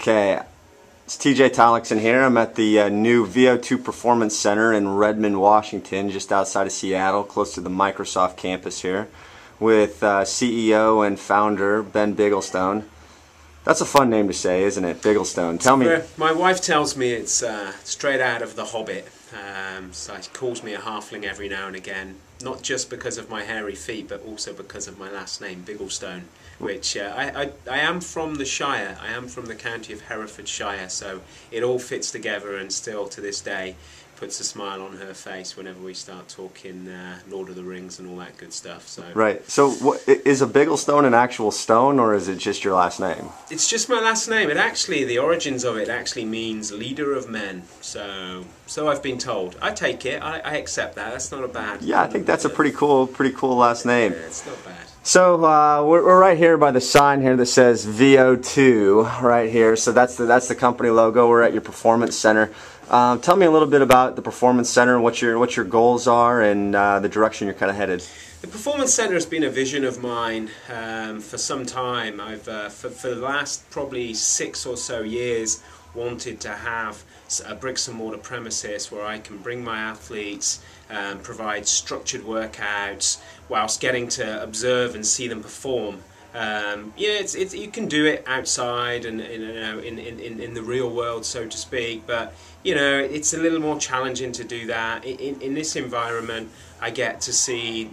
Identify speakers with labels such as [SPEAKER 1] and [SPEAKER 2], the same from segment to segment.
[SPEAKER 1] Okay, it's TJ Tollickson here. I'm at the new VO2 Performance Center in Redmond, Washington, just outside of Seattle, close to the Microsoft campus here, with CEO and founder Ben Bigglestone. That's a fun name to say, isn't it? Bigglestone. Tell me.
[SPEAKER 2] My wife tells me it's straight out of The Hobbit. So she calls me a halfling every now and again, not just because of my hairy feet, but also because of my last name, Bigglestone, which I am from the Shire. I am from the county of Herefordshire, so it all fits together, and still to this day puts a smile on her face whenever we start talking Lord of the Rings and all that good stuff. So
[SPEAKER 1] right. So is a Bigglestone an actual stone, or is it just your last name?
[SPEAKER 2] It's just my last name. The origins of it actually means leader of men. So I've been told. I take it. I accept that. That's not a bad.
[SPEAKER 1] Yeah, I think that's a pretty cool last name.
[SPEAKER 2] Yeah, it's not bad.
[SPEAKER 1] So we're right here by the sign here that says VO2 right here. So that's the company logo. We're at your performance center. Tell me a little bit about the performance center, what your goals are, and the direction you're kind of headed.
[SPEAKER 2] The Performance Center has been a vision of mine for some time. I've for the last probably 6 or so years wanted to have a bricks and mortar premises where I can bring my athletes, provide structured workouts whilst getting to observe and see them perform. You can do it outside and in the real world, so to speak, but it's a little more challenging to do that. In this environment, I get to see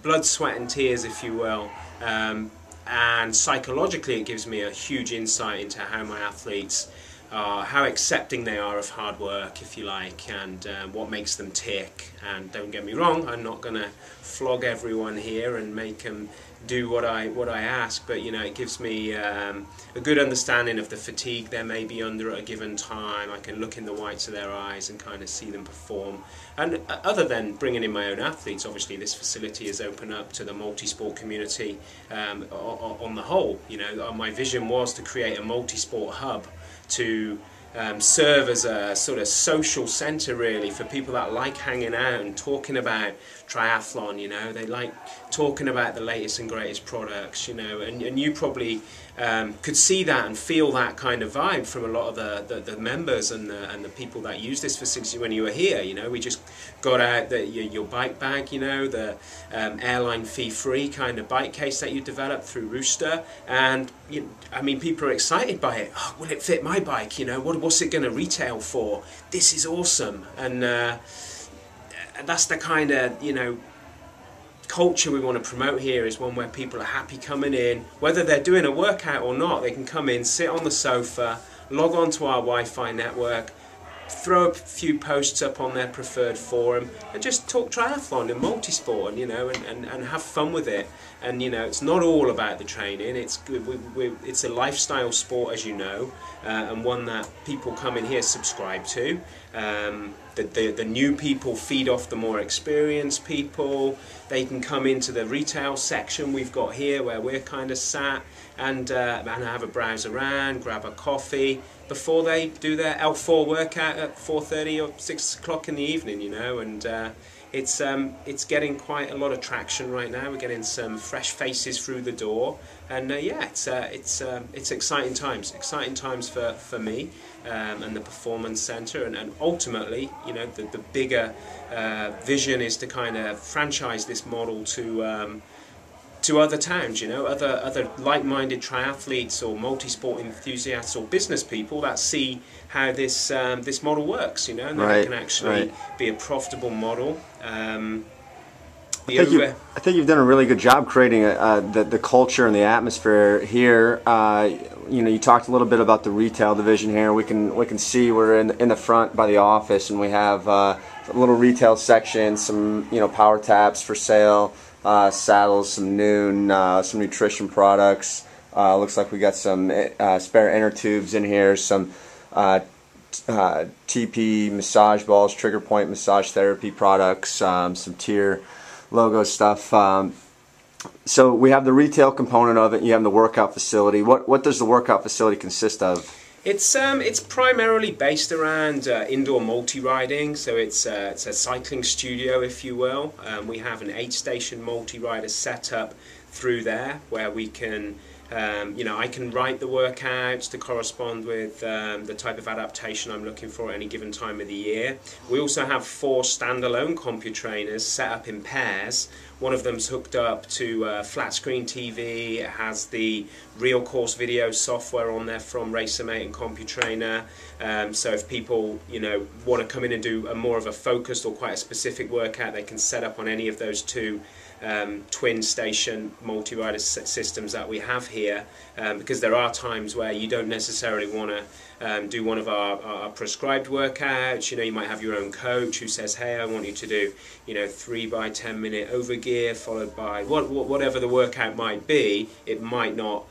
[SPEAKER 2] blood, sweat and tears, if you will, and psychologically it gives me a huge insight into how my athletes are, how accepting they are of hard work, if you like, and what makes them tick. And don't get me wrong, I'm not going to flog everyone here and make them do what I ask, but it gives me a good understanding of the fatigue they may be under at a given time. I can look in the whites of their eyes and kind of see them perform. And other than bringing in my own athletes, obviously this facility is open up to the multi-sport community on the whole. My vision was to create a multi-sport hub to serve as a sort of social centre, really, for people that like hanging out and talking about triathlon. They like talking about the latest and greatest products, and you probably could see that and feel that kind of vibe from a lot of the members and the people that use this facility when you were here. We just got out your bike bag, the airline fee-free kind of bike case that you developed through Rooster, and people are excited by it. Oh, will it fit my bike? What's it going to retail for? This is awesome. And that's the kind of culture we want to promote here, is one where people are happy coming in, whether they're doing a workout or not. They can come in, sit on the sofa, log on to our Wi-Fi network, throw a few posts up on their preferred forum, and just talk triathlon and multisport, and have fun with it. And it's not all about the training. It's a lifestyle sport, as you know, and one that people come in here subscribe to. The new people feed off the more experienced people. They can come into the retail section we've got here, where we're kind of sat, and have a browse around, grab a coffee before they do their L4 workout at 4:30 or 6 o'clock in the evening. And it's getting quite a lot of traction right now. We're getting some fresh faces through the door, and it's exciting times for me and the Performance Center, and ultimately, the bigger vision is to kind of franchise this model to other towns, other like-minded triathletes or multi-sport enthusiasts or business people that see how this model works, and that it can actually be a profitable model.
[SPEAKER 1] I think you've done a really good job creating the culture and the atmosphere here. You talked a little bit about the retail division here. We can see we're in the front by the office, and we have a little retail section, some power taps for sale, saddles, some Noon, some nutrition products. Looks like we got some spare inner tubes in here, some TP massage balls, trigger point massage therapy products, some tier logo stuff. So we have the retail component of it. You have the workout facility. What does the workout facility consist of?
[SPEAKER 2] It's primarily based around indoor multi-riding, so it's a cycling studio, if you will. We have an 8-station multi-rider setup through there, where we can You know, I can write the workouts to correspond with the type of adaptation I'm looking for at any given time of the year. We also have 4 standalone CompuTrainers set up in pairs. One of them's hooked up to flat screen TV. It has the real course video software on there from RacerMate and CompuTrainer. So if people, you know, want to come in and do a more of a focused or quite a specific workout, they can set up on any of those 2 twin station multi-rider systems that we have here, because there are times where you don't necessarily want to do one of our prescribed workouts. You know, you might have your own coach who says, hey, I want you to do, you know, 3 by 10 minute overgear followed by whatever the workout might be. It might not,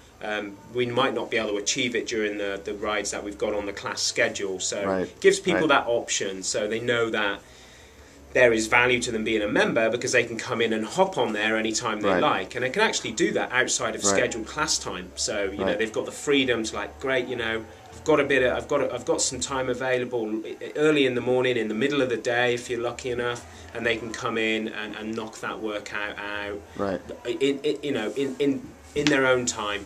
[SPEAKER 2] we might not be able to achieve it during the rides that we've got on the class schedule. So it gives people that option, so they know that there is value to them being a member, because they can come in and hop on there anytime they like, and they can actually do that outside of scheduled class time. So you know, they've got the freedom to, like, great, you know, I've got some time available early in the morning, in the middle of the day, if you're lucky enough, and they can come in and knock that workout out. You know, in their own time.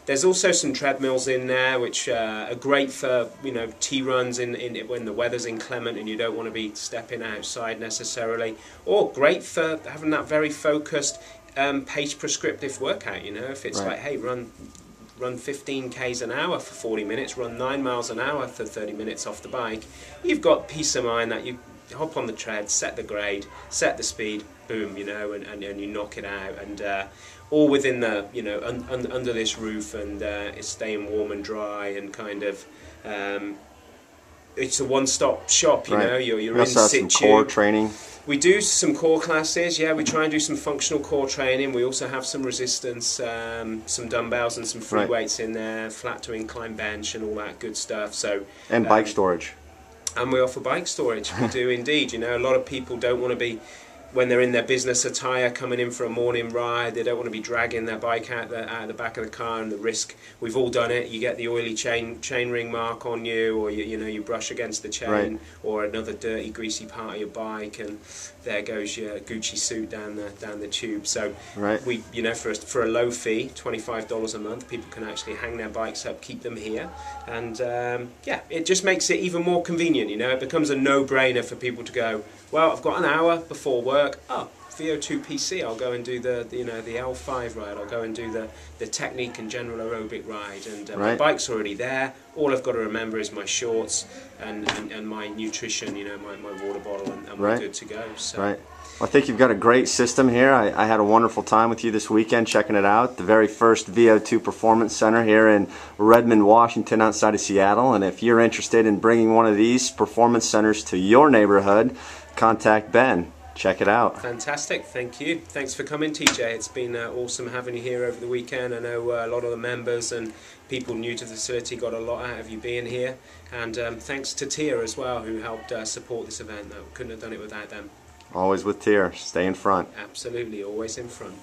[SPEAKER 2] There's also some treadmills in there which are great for, you know, T-runs when the weather's inclement and you don't want to be stepping outside necessarily, or great for having that very focused pace prescriptive workout. You know, if it's like, hey, run 15 k's an hour for 40 minutes, run 9 miles an hour for 30 minutes off the bike, you've got peace of mind that you hop on the tread, set the grade, set the speed, boom, you know, and you knock it out, and all within the, you know, under this roof, and it's staying warm and dry, and kind of it's a one-stop shop. You know, you're in situ.
[SPEAKER 1] Some core training.
[SPEAKER 2] We do some core classes, yeah. We try and do some functional core training. We also have some resistance, some dumbbells and some free weights in there, flat to incline bench and all that good stuff. So
[SPEAKER 1] and bike storage.
[SPEAKER 2] And we offer bike storage. We do indeed. You know, a lot of people don't want to be, when they're in their business attire coming in for a morning ride, they don't want to be dragging their bike out of the back of the car, and the risk, we've all done it, you get the oily chain ring mark on you, or you know, you brush against the chain, or another dirty greasy part of your bike, and there goes your Gucci suit down the tube. So we, you know, for a low fee, $25 a month, people can actually hang their bikes up, keep them here, and yeah, it just makes it even more convenient. You know, it becomes a no-brainer for people to go, well, I've got an hour before work. Oh, VO2 PC, I'll go and do the you know, the L5 ride. I'll go and do the technique and general aerobic ride, and my bike's already there. All I've got to remember is my shorts and my nutrition, you know, my water bottle, and we're good to go. So.
[SPEAKER 1] Well, I think you've got a great system here. I had a wonderful time with you this weekend checking it out. The very first VO2 Performance Center here in Redmond, Washington, outside of Seattle. And if you're interested in bringing one of these performance centers to your neighborhood, contact Ben. Check it out.
[SPEAKER 2] Fantastic, thank you. Thanks for coming, TJ. It's been awesome having you here over the weekend. I know a lot of the members and people new to the facility got a lot out of you being here. And thanks to Tia as well, who helped support this event. Couldn't have done it without them.
[SPEAKER 1] Always with Tia. Stay in front.
[SPEAKER 2] Absolutely, always in front.